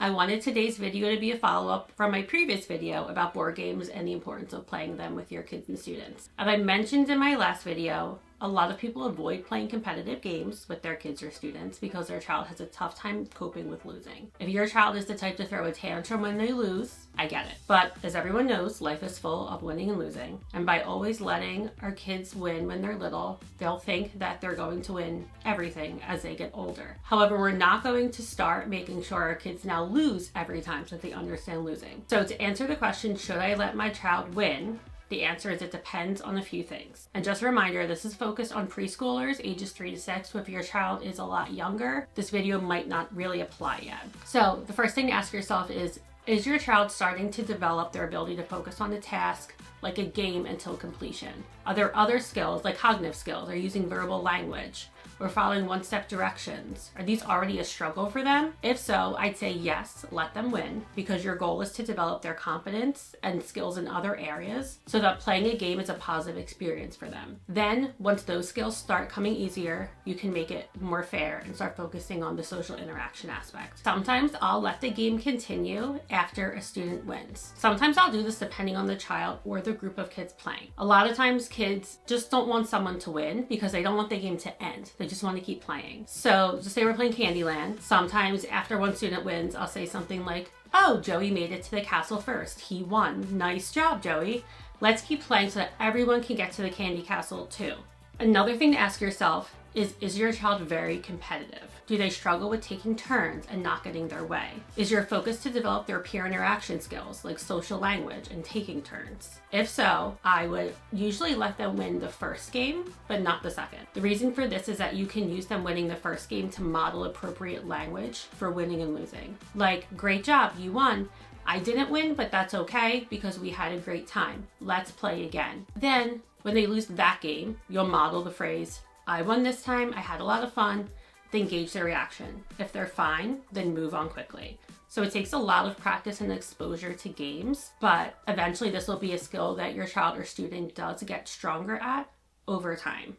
I wanted today's video to be a follow-up from my previous video about board games and the importance of playing them with your kids and students. As I mentioned in my last video, a lot of people avoid playing competitive games with their kids or students because their child has a tough time coping with losing. If your child is the type to throw a tantrum when they lose, I get it. But as everyone knows, life is full of winning and losing. And by always letting our kids win when they're little, they'll think that they're going to win everything as they get older. However, we're not going to start making sure our kids now lose every time so that they understand losing. So to answer the question, should I let my child win? The answer is it depends on a few things. And just a reminder, this is focused on preschoolers ages 3 to 6. So if your child is a lot younger, this video might not really apply yet. So the first thing to ask yourself is your child starting to develop their ability to focus on the task like a game until completion? Are there other skills like cognitive skills or using verbal language or following one-step directions? Are these already a struggle for them? If so, I'd say yes, let them win, because your goal is to develop their confidence and skills in other areas so that playing a game is a positive experience for them. Then, once those skills start coming easier, you can make it more fair and start focusing on the social interaction aspect. Sometimes I'll let the game continue after a student wins. Sometimes I'll do this depending on the child or the group of kids playing. A lot of times kids just don't want someone to win because they don't want the game to end. They just want to keep playing. So just say we're playing Candyland. Sometimes after one student wins, I'll say something like, "Oh, Joey made it to the castle first. He won. Nice job, Joey. Let's keep playing so that everyone can get to the candy castle too." Another thing to ask yourself is your child very competitive? Do they struggle with taking turns and not getting their way? Is your focus to develop their peer interaction skills like social language and taking turns? If so, I would usually let them win the first game, but not the second. The reason for this is that you can use them winning the first game to model appropriate language for winning and losing. Like, "Great job, you won. I didn't win, but that's okay because we had a great time. Let's play again." Then, when they lose that game, you'll model the phrase, "I won this time, I had a lot of fun." Then gauge their reaction. If they're fine, then move on quickly. So it takes a lot of practice and exposure to games, but eventually this will be a skill that your child or student does get stronger at over time.